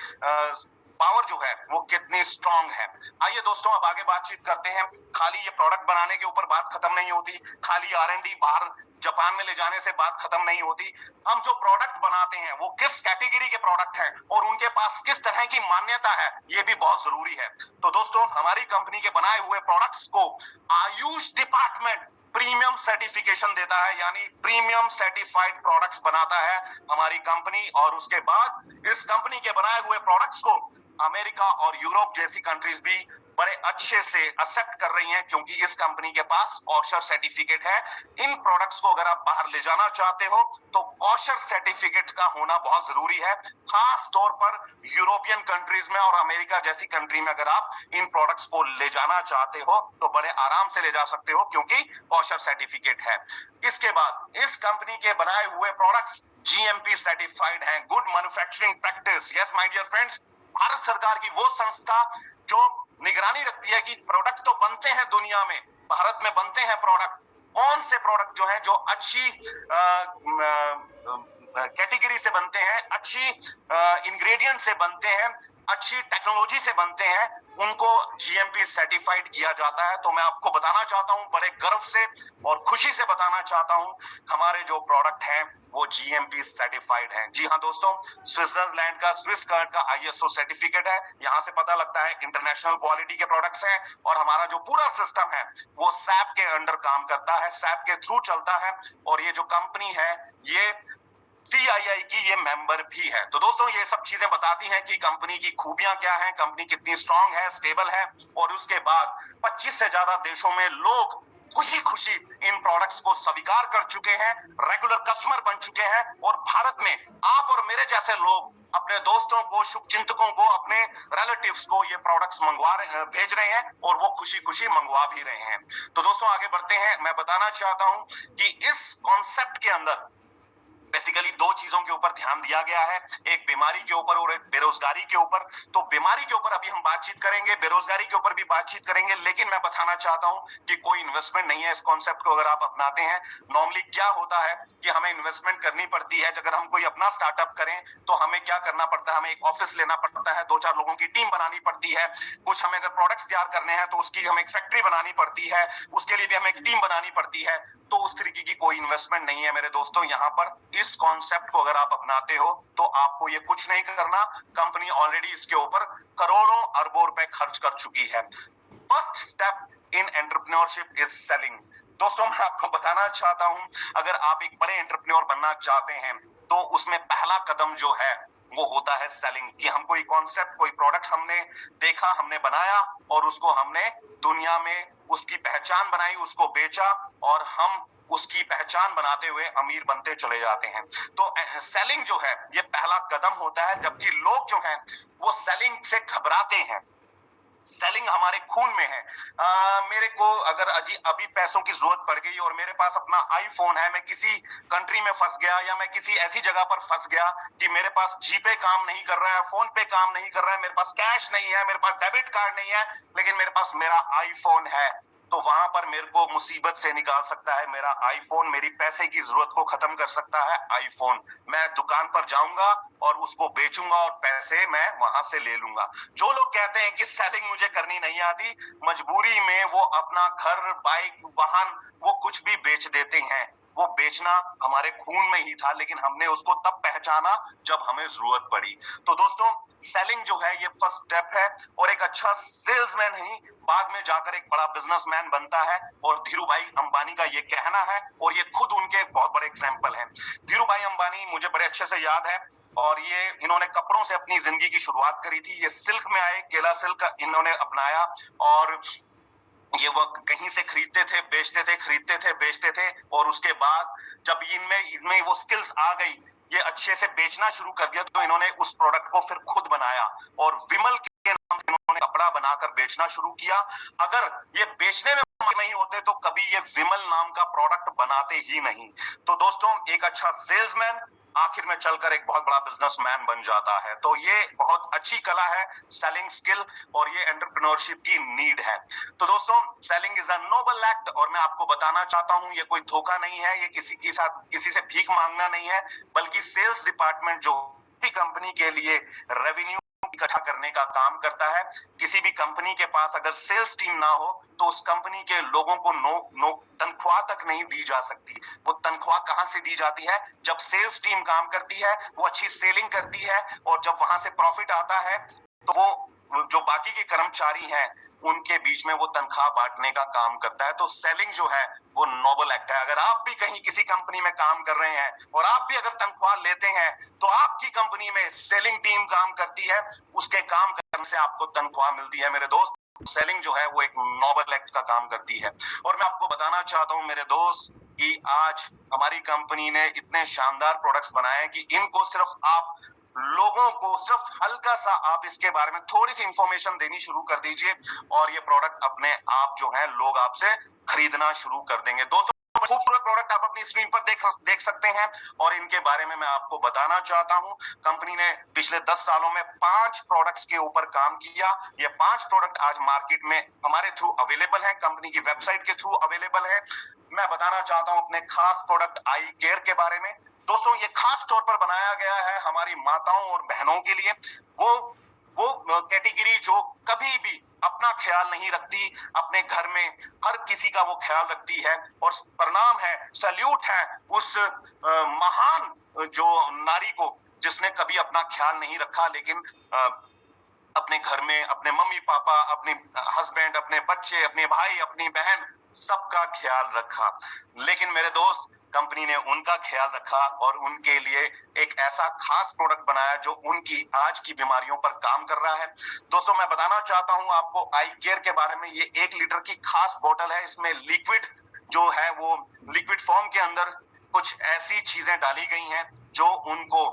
पावर जो है वो कितनी स्ट्रांग है। आइए दोस्तों, अब आगे बातचीत करते हैं। खाली ये प्रोडक्ट बनाने के ऊपर बात खत्म नहीं होती, खाली R&D बाहर जापान में ले जाने से बात खत्म नहीं होती। हम जो प्रोडक्ट बनाते हैं वो किस कैटेगरी के प्रोडक्ट हैं और उनके पास किस तरह की मान्यता है, ये भी बहुत जरूरी है। तो दोस्तों, हमारी कंपनी के बनाए हुए प्रोडक्ट्स को आयुष डिपार्टमेंट प्रीमियम सर्टिफिकेशन देता है, यानी प्रीमियम सर्टिफाइड प्रोडक्ट्स बनाता है हमारी कंपनी। और उसके बाद इस कंपनी के बनाए हुए प्रोडक्ट्स को अमेरिका और यूरोप जैसी कंट्रीज भी बड़े अच्छे से एक्सेप्ट कर रही हैं, क्योंकि इस कंपनी के पास कॉशर सर्टिफिकेट है। इन प्रोडक्ट्स को अगर आप बाहर ले जाना चाहते हो तो कॉशर सर्टिफिकेट का होना बहुत जरूरी है, खास तौर पर यूरोपियन कंट्रीज में और अमेरिका जैसी कंट्री में अगर आप इन प्रोडक्ट्स को ले जाना चाहते हो तो बड़े आराम से ले जा सकते हो, क्योंकि कॉशर सर्टिफिकेट है। इसके बाद इस कंपनी के बनाए हुए प्रोडक्ट्स GMP सर्टिफाइड हैं, good manufacturing practice. Yes my dear friends, Bharat सरकार की वो संस्था जो निगरानी रखती है कि प्रोडक्ट तो बनते हैं दुनिया में, भारत में बनते हैं प्रोडक्ट, कौन से प्रोडक्ट जो हैं जो अच्छी कैटेगरी से बनते हैं, अच्छी इंग्रेडिएंट से बनते हैं, अच्छी टेक्नोलॉजी से बनते हैं, उनको GMP सर्टिफाइड किया जाता है। तो मैं आपको बताना चाहता हूं, बड़े गर्व से और खुशी से बताना चाहता हूं, हमारे जो प्रोडक्ट हैं वो GMP सर्टिफाइड हैं। जी हाँ दोस्तों, स्विट्जरलैंड का स्विस कार्ड का ISO सर्टिफिकेट है। यहां से पता लगता है इंटरनेशनल क्वालिटी के प्रोडक्ट्स हैं और हमारा जो पूरा सिस्टम है वो SAP के अंडर काम करता है, SAP के थ्रू चलता है। और ये जो कंपनी है ये CII की ये मेंबर भी है। तो दोस्तों, ये सब चीजें बताती हैं कि कंपनी की खूबियां क्या हैं, कंपनी कितनी स्ट्रांग है, स्टेबल है। और उसके बाद 25 से ज्यादा देशों में लोग खुशी खुशी इन प्रोडक्ट्स को स्वीकार कर चुके हैं, रेगुलर कस्टमर बन चुके हैं। और भारत में आप और मेरे जैसे लोग अपने दोस्तों को, शुभचिंतकों को, अपने रिलेटिव्स को ये प्रोडक्ट्स भेज रहे हैं और वो खुशी खुशी मंगवा भी रहे हैं। तो दोस्तों, आगे बढ़ते हैं। मैं बताना चाहता हूं कि इस कॉन्सेप्ट के अंदर बेसिकली 2 चीजों के ऊपर ध्यान दिया गया है, एक बीमारी के ऊपर और एक बेरोजगारी के ऊपर। तो बीमारी के ऊपर अभी हम बातचीत करेंगे, बेरोजगारी के ऊपर भी बातचीत करेंगे, लेकिन मैं बताना चाहता हूं कि कोई इन्वेस्टमेंट नहीं है इस कॉन्सेप्ट को अगर आप अपनाते हैं। नॉर्मली क्या होता है कि हमें इन्वेस्टमेंट करनी पड़ती है। अगर हम कोई अपना स्टार्टअप करें तो हमें क्या करना पड़ता है, हमें एक ऑफिस लेना पड़ता है, 2-4 लोगों की टीम बनानी पड़ती है। कुछ हमें अगर प्रोडक्ट्स तैयार करने हैं तो उसकी हमें एक फैक्ट्री बनानी पड़ती है, उसके लिए भी हमें एक टीम बनानी पड़ती है। तो उस तरीके की कोई इन्वेस्टमेंट नहीं है मेरे दोस्तों यहाँ पर। इस कॉन्सेप्ट को अगर आप अपनाते हो तो आपको ये कुछ नहीं करना, कंपनी ऑलरेडी इसके ऊपर करोड़ों अरबों रुपए खर्च कर चुकी है। First step in entrepreneurship is selling. दोस्तों, मैं आपको बताना चाहता हूं, अगर आप एक बड़े एंटरप्रेन्योर बनना चाहते हैं तो उसमें पहला कदम जो है वो होता है सेलिंग, कि हम कोई कॉन्सेप्ट, कोई प्रोडक्ट हमने देखा, हमने बनाया और उसको हमने दुनिया में उसकी पहचान बनाई, उसको बेचा और हम उसकी पहचान बनाते हुए अमीर बनते चले जाते हैं। तो सेलिंग जो है ये पहला कदम होता है, जबकि लोग जो हैं वो सेलिंग से घबराते हैं। सेलिंग हमारे खून में है। मेरे को अगर अभी पैसों की जरूरत पड़ गई और मेरे पास अपना आईफोन है, मैं किसी कंट्री में फंस गया या मैं किसी ऐसी जगह पर फंस गया कि मेरे पास जीपे काम नहीं कर रहा है, फोन पे काम नहीं कर रहा है, मेरे पास कैश नहीं है, मेरे पास डेबिट कार्ड नहीं है, लेकिन मेरे पास मेरा आईफोन है, तो वहां पर मेरे को मुसीबत से निकाल सकता है मेरा आईफोन। मेरी पैसे की जरूरत को खत्म कर सकता है आईफोन। मैं दुकान पर जाऊंगा और उसको बेचूंगा और पैसे मैं वहां से ले लूंगा। जो लोग कहते हैं कि सेलिंग मुझे करनी नहीं आती, मजबूरी में वो अपना घर, बाइक, वाहन, वो कुछ भी बेच देते हैं। वो बेचना हमारे खून में ही था, लेकिन हमने उसको तब पहचाना जब हमें जरूरत पड़ी। तो दोस्तों, सेलिंग जो है ये फर्स्ट स्टेप है, और एक अच्छा सेल्समैन ही बाद में जाकर एक बड़ा बिजनेसमैन बनता है। और धीरू भाई अंबानी का ये कहना है, और ये खुद उनके बहुत बड़े एग्जाम्पल हैं। धीरू भाई अंबानी मुझे बड़े अच्छे से याद है, और ये इन्होंने कपड़ों से अपनी जिंदगी की शुरुआत करी थी। ये सिल्क में आए, केला सिल्क इन्होंने अपनाया, और ये वो कहीं से खरीदते थे, बेचते थे, खरीदते थे, बेचते थे, और उसके बाद जब इनमें वो स्किल्स आ गई, ये अच्छे से बेचना शुरू कर दिया, तो इन्होंने उस प्रोडक्ट को फिर खुद बनाया और विमल के नाम से इन्होंने कपड़ा बनाकर बेचना शुरू किया। अगर ये बेचने में नहीं होते तो कभी ये विमल नाम का प्रोडक्ट बनाते ही नहीं। तो दोस्तों, एक अच्छा सेल्समैन आखिर में चलकर एक बहुत बड़ा बिजनेसमैन बन जाता है। तो ये बहुत अच्छी कला है, सेलिंग स्किल, और ये एंटरप्रेन्योरशिप की नीड है। तो दोस्तों, selling is a Nobel act, और मैं आपको बताना चाहता हूं ये कोई धोखा नहीं है, ये किसी से भीख मांगना नहीं है, बल्कि सेल्स डिपार्टमेंट जो भी कंपनी के लिए रेवेन्यू इकट्ठा करने का काम करता है। किसी भी कंपनी के पास अगर सेल्स टीम ना हो तो उस कंपनी के लोगों को तनख्वाह तक नहीं दी जा सकती। वो तनख्वाह कहां से दी जाती है? जब सेल्स टीम काम करती है, वो अच्छी सेलिंग करती है, और जब वहां से प्रॉफिट आता है तो वो जो बाकी के कर्मचारी हैं उनके बीच में वो तनख्वाह बांटने का काम करता है। तो सेलिंग जो है वो नोबल एक्ट है। अगर आप भी कहीं किसी कंपनी में काम कर रहे हैं और आप भी अगर तनख्वाह लेते हैं, तो आपकी कंपनी में सेलिंग टीम काम करती है, उसके काम करने से आपको तनख्वाह मिलती है मेरे दोस्त। सेलिंग जो है वो एक नोबल एक्ट का काम करती है। और मैं आपको बताना चाहता हूं मेरे दोस्त कि आज हमारी कंपनी ने इतने शानदार प्रोडक्ट्स बनाए हैं कि इनको सिर्फ आप लोगों को सिर्फ हल्का सा आप इसके बारे में थोड़ी सी इंफॉर्मेशन देनी शुरू कर दीजिए, और ये प्रोडक्ट अपने आप जो है लोग आपसे खरीदना शुरू कर देंगे। दोस्तों, खूबसूरत प्रोडक्ट आप अपनी स्क्रीन पर देख सकते हैं, और इनके बारे में मैं आपको बताना चाहता हूं। कंपनी ने पिछले 10 सालों में 5 प्रोडक्ट्स के ऊपर काम किया। ये 5 प्रोडक्ट आज मार्केट में हमारे थ्रू अवेलेबल है, कंपनी की वेबसाइट के थ्रू अवेलेबल है। मैं बताना चाहता हूं अपने खास प्रोडक्ट आई केयर के बारे में। दोस्तों, ये खास तौर पर बनाया गया है हमारी माताओं और बहनों के लिए, वो कैटेगरी जो कभी भी अपना ख्याल नहीं रखती, अपने घर में हर किसी का वो ख्याल रखती है। और प्रणाम है, सैल्यूट है उस महान जो नारी को जिसने कभी अपना ख्याल नहीं रखा, लेकिन अपने घर में अपने मम्मी पापा, अपने हस्बैंड, अपने बच्चे, अपने भाई, अपनी बहन, सबका ख्याल रखा। लेकिन मेरे दोस्त, कंपनी ने उनका ख्याल रखा और उनके लिए एक ऐसा खास प्रोडक्ट बनाया जो उनकी आज की बीमारियों पर काम कर रहा है। दोस्तों, मैं बताना चाहता हूं आपको आई केयर के बारे में। ये 1 लीटर की खास बोतल है। इसमें लिक्विड जो है वो लिक्विड फॉर्म के अंदर कुछ ऐसी चीजें डाली गई हैं जो उनको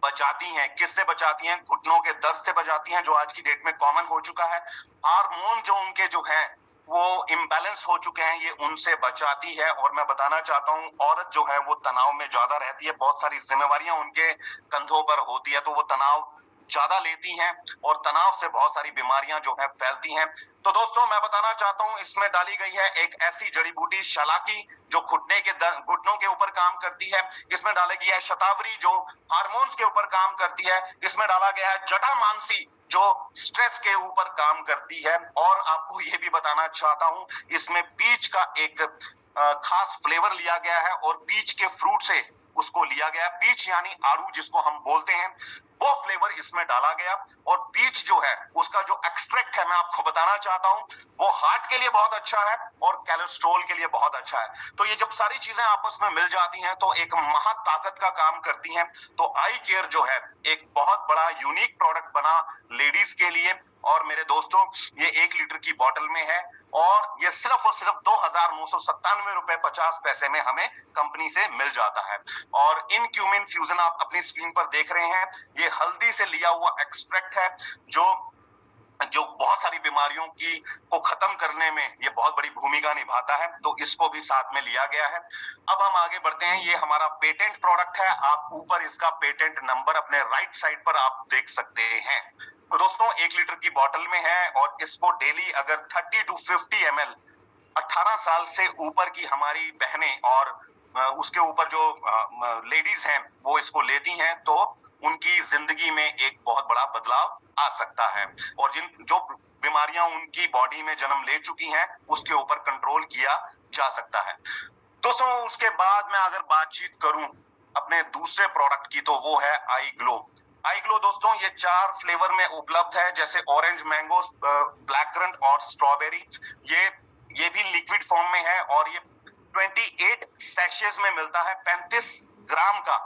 बचाती हैं। किससे बचाती हैं? घुटनों के दर्द से बचाती हैं, जो आज की डेट में कॉमन हो चुका है। हार्मोन जो उनके जो हैं वो इम्बैलेंस हो चुके हैं, ये उनसे बचाती है। और मैं बताना चाहता हूं, औरत जो है वो तनाव में ज्यादा रहती है, बहुत सारी जिम्मेवारियां उनके कंधों पर होती है, तो वो तनाव ज्यादा लेती हैं, और तनाव से बहुत सारी बीमारियां जो है फैलती हैं। तो दोस्तों, मैं बताना चाहता हूं इसमें डाली गई है एक ऐसी जड़ी बूटी शलाकी जो घुटनों के ऊपर काम करती है। इसमें डाली गई है शतावरी जो हार्मोन्स के ऊपर काम करती है। इसमें डाला गया है जटामांसी जो स्ट्रेस के ऊपर काम करती है। और आपको ये भी बताना चाहता हूं, इसमें पीच का एक खास फ्लेवर लिया गया है, और पीच के फ्रूट से उसको लिया गया। पीच यानी आड़ू जिसको हम बोलते हैं, वो फ्लेवर इसमें डाला गया। और पीच जो है उसका जो एक्सट्रैक्ट है, मैं आपको बताना चाहता हूं, वो हार्ट के लिए बहुत अच्छा है और कोलेस्ट्रॉल के लिए बहुत अच्छा है। तो ये जब सारी चीजें आपस में मिल जाती हैं तो एक महा ताकत का काम करती हैं। तो आई केयर जो है एक बहुत बड़ा यूनिक प्रोडक्ट बना लेडीज के लिए। और मेरे दोस्तों, ये 1 लीटर की बोतल में है, और ये सिर्फ और सिर्फ 2,997 रुपए 50 पैसे में हमें कंपनी से मिल जाता है। और इन क्यूमिन फ्यूजन आप अपनी स्क्रीन पर देख रहे हैं, ये हल्दी से लिया हुआ एक्सट्रैक्ट है जो जो बहुत सारी बीमारियों की को खत्म करने में ये बहुत बड़ी भूमिका निभाता है, तो इसको भी साथ में लिया गया है। अब हम आगे बढ़ते हैं। ये हमारा पेटेंट प्रोडक्ट है। आप ऊपर इसका पेटेंट नंबर अपने राइट साइड पर आप देख सकते हैं। तो दोस्तों 1 लीटर की बोतल में है और इसको डेली अगर 30 to 50 ml 18 साल से ऊपर की हमारी बहनें और उसके ऊपर जो लेडीज हैं वो इसको लेती हैं, तो उनकी जिंदगी में एक बहुत बड़ा बदलाव आ सकता है और जो बीमारियां उनकी बॉडी में जन्म ले चुकी हैं उसके ऊपर कंट्रोल किया जा सकता है। दोस्तों उसके बाद मैं अगर बातचीत करूं अपने दूसरे प्रोडक्ट की, तो वो है आई ग्लो। आई ग्लो दोस्तों ये 4 फ्लेवर में उपलब्ध है, जैसे ऑरेंज, मैंगो, ब्लैक करंट और स्ट्रॉबेरी। ये भी लिक्विड फॉर्म में है और ये 28 सैशेज में मिलता है। 35 ग्राम का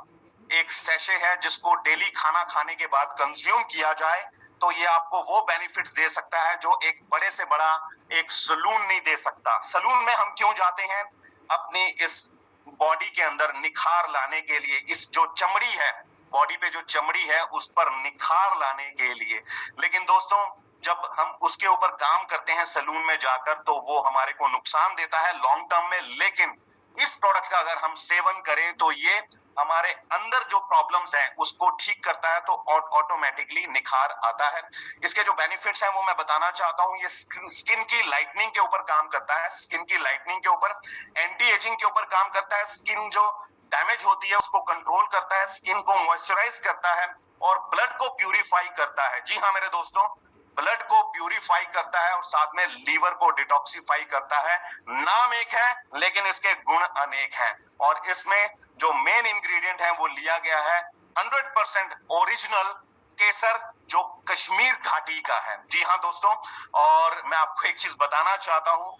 एक सैशे है जिसको डेली खाना खाने के बाद कंज्यूम किया जाए तो ये आपको वो बेनिफिट्स दे सकता है जो एक बड़े से बड़ा एक सलून नहीं दे सकता। सलून में हम क्यों जाते हैं? अपनी इस बॉडी के अंदर निखार लाने के लिए, इस जो चमड़ी है, बॉडी पे जो चमड़ी है उस पर निखार लाने के लिए। लेकिन दोस्तों जब हम उसके ऊपर काम करते हैं सलून में जाकर, तो वो हमारे को नुकसान देता है लॉन्ग टर्म में। लेकिन इस प्रोडक्ट का अगर हम सेवन करें तो ये हमारे अंदर जो प्रॉब्लम्स हैं उसको ठीक करता है, तो ऑटोमेटिकली निखार आता है। इसके जो बेनिफिट्स हैं वो मैं बताना चाहता हूं। ये स्किन की लाइटनिंग के ऊपर काम करता है, स्किन की लाइटनिंग के ऊपर, एंटी एजिंग के ऊपर काम करता है, स्किन जो डैमेज होती है उसको कंट्रोल करता है, स्किन को मॉइस्चराइज करता है और ब्लड को प्यूरिफाई करता है। जी हाँ मेरे दोस्तों, ब्लड को प्यूरिफाई करता है और साथ में लीवर को डिटॉक्सिफाई करता है। नाम एक है लेकिन इसके गुण अनेक हैं और इसमें जो मेन इंग्रेडिएंट है वो लिया गया है 100% ओरिजिनल केसर जो कश्मीर घाटी का है। जी हाँ दोस्तों, और मैं आपको एक चीज बताना चाहता हूं,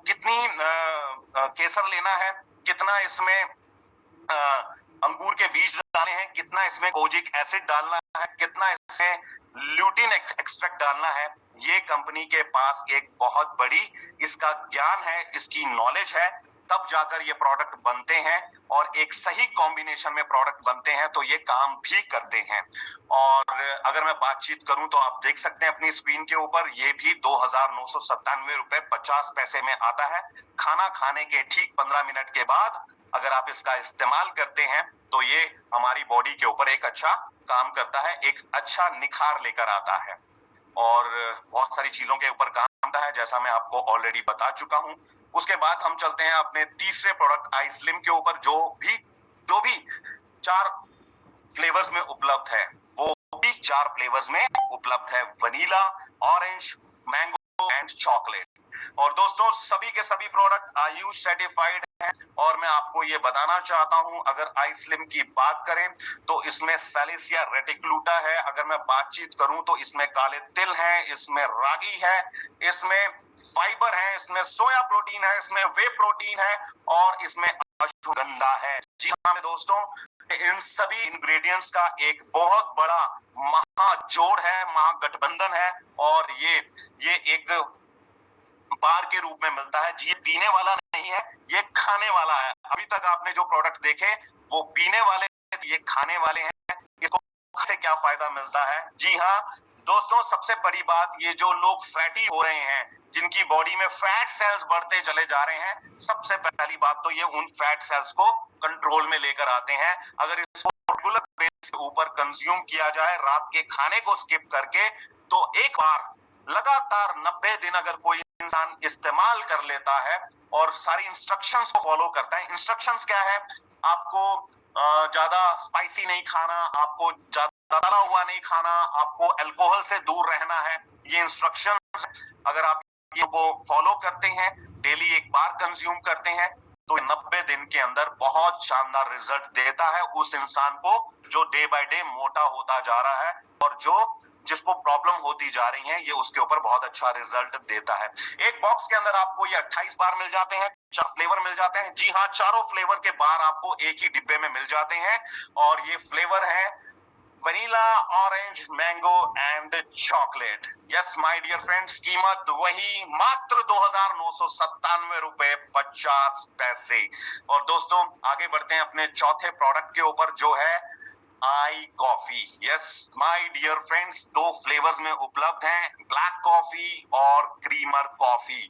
कितनी केसर लेना है, कितना इसमें अंगूर के बीज डालने हैं, कितना इसमें कोजिक एसिड डालना है, कितना इसमें ल्यूटिन एक्सट्रैक्ट डालना है, ये कंपनी के पास एक बहुत बड़ी इसका ज्ञान है, इसकी नॉलेज है। तब जाकर ये प्रोडक्ट बनते हैं और एक सही कॉम्बिनेशन में प्रोडक्ट बनते हैं तो ये काम भी करते हैं। और अगर मैं बातचीत करूं तो आप देख सकते हैं अपनी स्क्रीन के ऊपर, ये भी 2,997 रुपए 50 पैसे में आता है। खाना खाने के ठीक 15 मिनट के बाद अगर आप इसका इस्तेमाल करते हैं तो ये हमारी बॉडी के ऊपर एक अच्छा काम करता है, एक अच्छा निखार लेकर आता है और बहुत सारी चीजों के ऊपर काम करता है, जैसा मैं आपको ऑलरेडी बता चुका हूं। उसके बाद हम चलते हैं अपने तीसरे प्रोडक्ट आई स्लिम के ऊपर, जो भी 4 फ्लेवर्स में उपलब्ध है, वो भी 4 फ्लेवर्स में उपलब्ध है, vanilla, orange, mango and chocolate. और दोस्तों सभी के सभी प्रोडक्ट आयुष सर्टिफाइड हैं और मैं आपको ये बताना चाहता हूं, अगर आई स्लिम की बात करें तो इसमें सैलिसिया रेटिक्लूटा है, अगर मैं बातचीत करूं तो इसमें काले तिल हैं, इसमें रागी है, इसमें फाइबर है, इसमें सोया प्रोटीन है, इसमें वे प्रोटीन है और इसमें अश्वगंधा है। जी हाँ दोस्तों, इन सभी इंग्रेडिएंट्स का एक बहुत बड़ा महाजोड़ है, महागठबंधन है और ये एक बार के रूप में मिलता है। जी ये पीने वाला नहीं है, ये खाने वाला है। अभी तक आपने जो प्रोडक्ट देखे वो पीने वाले, ये खाने वाले हैं। इसको से क्या फायदा मिलता है? जी हाँ दोस्तों, सबसे बड़ी बात, ये जो लोग फैटी हो रहे हैं, जिनकी बॉडी में फैट सेल्स बढ़ते चले जा रहे हैं, सबसे पहली बात तो ये उन फैट सेल्स को कंट्रोल में लेकर आते हैं। अगर इसको रेगुलर बेस के ऊपर कंज्यूम किया जाए, रात के खाने को स्किप करके, तो एक बार लगातार 90 दिन अगर कोई इंसान इस्तेमाल कर लेता है और सारी इंस्ट्रक्शंस को फॉलो करता है। इंस्ट्रक्शंस क्या है? आपको ज्यादा स्पाइसी नहीं खाना, आपको ज्यादा तला हुआ नहीं खाना, आपको अल्कोहल से दूर रहना है, ये इंस्ट्रक्शंस अगर आप ये को फॉलो करते हैं, डेली एक बार कंज्यूम करते हैं, तो 90 दिन के अंदर बहुत शानदार रिजल्ट देता है उस इंसान को जो डे बाय डे मोटा होता जा रहा है और जिसको प्रॉब्लम होती जा रही है, ये उसके ऊपर बहुत अच्छा रिजल्ट देता है। एक बॉक्स के अंदर आपको ये 28 बार मिल जाते हैं, 4 फ्लेवर मिल जाते हैं। जी हाँ, चारों फ्लेवर के बार आपको एक ही डिब्बे में मिल जाते हैं और ये फ्लेवर है vanilla, orange, mango and chocolate. Yes my dear friends, कीमत वही मात्र 2,997 रुपए 50 पैसे। और दोस्तों आगे बढ़ते हैं अपने चौथे प्रोडक्ट के ऊपर, जो है I coffee. Yes my dear friends, दो फ्लेवर्स में उपलब्ध हैं, ब्लैक कॉफी और क्रीमर कॉफी।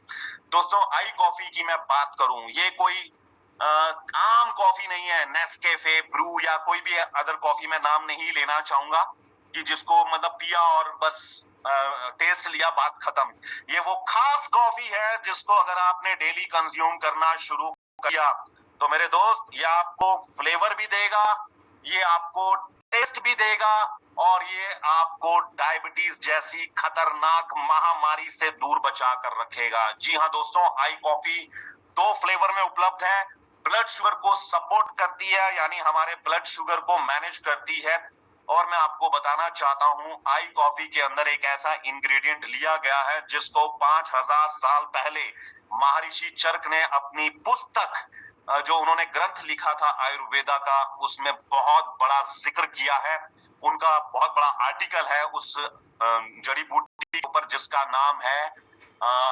दोस्तों आई कॉफी की मैं बात करूं, ये कोई आम कॉफी नहीं है, नेस्कैफे, ब्रू या कोई भी अदर कॉफी मैं नाम नहीं लेना चाहूंगा कि जिसको मतलब पिया और बस टेस्ट लिया बात खत्म। ये वो खास कॉफी है जिसको अगर आपने डेली कंज्यूम करना शुरू किया तो मेरे दोस्त ये आपको फ्लेवर भी देगा, ये आपको टेस्ट भी देगा और ये आपको डायबिटीज जैसी खतरनाक महामारी से दूर बचा कर रखेगा। जी हाँ दोस्तों, आई कॉफी दो फ्लेवर में उपलब्ध है। ब्लड शुगर को सपोर्ट करती है, यानी हमारे ब्लड शुगर को मैनेज करती है। और मैं आपको बताना चाहता हूं आई कॉफी के अंदर एक ऐसा इंग्रेडिएंट लिया गया है जिसको 5000 साल पहले महर्षि चरक ने अपनी पुस्तक जो उन्होंने ग्रंथ लिखा था आयुर्वेदा का, उसमें बहुत बड़ा जिक्र किया है। उनका बहुत बड़ा आर्टिकल है उस जड़ी बूटी के ऊपर जिसका नाम है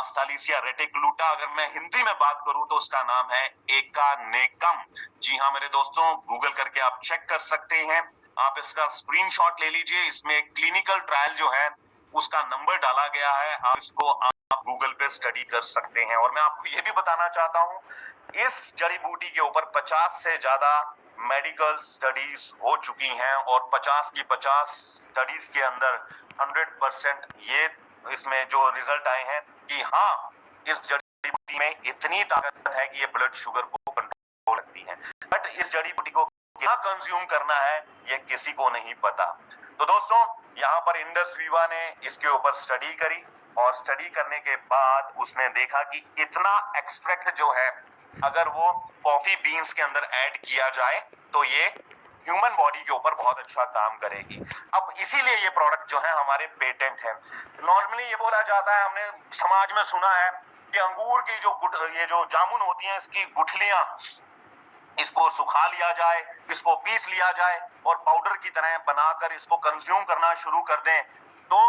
सालिसिया रेटिकुलुटा। अगर मैं हिंदी में बात करूं तो उसका नाम है एकानेकम। जी हाँ मेरे दोस्तों, गूगल करके आप चेक कर सकते हैं, आप इसका स्क्रीनशॉट ले लीजिए। इसमें क्लिनिकल ट्रायल जो है उसका नंबर डाला गया है, आप इसको आप गूगल पे स्टडी कर सकते हैं। और मैं आपको ये भी बताना चाहता हूँ, इस जड़ी बूटी के ऊपर 50 से ज्यादा मेडिकल स्टडीज हो चुकी हैं और 50 की 50 स्टडीज के अंदर 100% ये इसमें जो रिजल्ट आए हैं कि हाँ इस जड़ी बूटी में इतनी ताकत है कि ये ब्लड शुगर को कंट्रोल रखती है। बट इस जड़ी बूटी को क्या कंज्यूम करना है ये किसी को नहीं पता। तो दोस्तों यहाँ पर इंडस वीवा ने इसके ऊपर स्टडी करी और स्टडी करने के बाद उसने देखा कि इतना एक्सट्रैक्ट जो है अगर वो कॉफी बीन्स के अंदर ऐड किया जाए तो ये ह्यूमन बॉडी के ऊपर बहुत अच्छा काम करेगी। अब इसीलिए ये प्रोडक्ट जो है हमारे पेटेंट है। नॉर्मली ये बोला जाता है, हमने समाज में सुना है कि अंगूर की ये जो जामुन होती है इसकी गुठलियां, इसको सुखा लिया जाए, इसको पीस लिया जाए और पाउडर की तरह बनाकर इसको कंज्यूम करना शुरू कर दें तो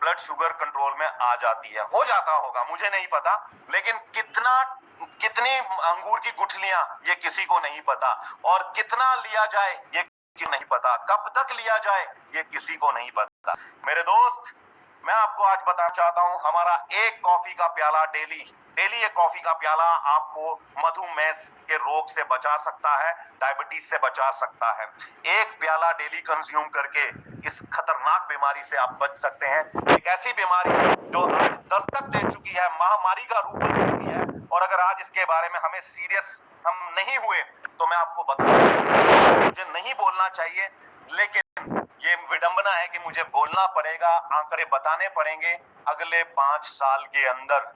ब्लड शुगर कंट्रोल में आ जाती है। हो जाता होगा, मुझे नहीं पता, लेकिन कितनी अंगूर की गुठलियां ये किसी को नहीं पता, और कितना लिया जाए ये नहीं पता, कब तक लिया जाए ये किसी को नहीं पता। मेरे दोस्त मैं आपको आज बताना चाहता हूं, हमारा एक कॉफी का प्याला डेली एक कॉफी का प्याला आपको मधुमेह के रोग से बचा सकता है, डायबिटीज से बचा सकता है। एक प्याला डेली कंज्यूम करके इस खतरनाक बीमारी से आप बच सकते हैं। एक ऐसी बीमारी जो आज दस्तक दे चुकी है, महामारी का रूप ले चुकी है, और अगर आज इसके बारे में हमें सीरियस हम नहीं हुए तो मैं आपको बताऊं मुझे नहीं बोलना चाहिए, लेकिन ये विडंबना है कि मुझे बोलना पड़ेगा। आंकड़े बताने पड़ेंगे, अगले 5 साल के अंदर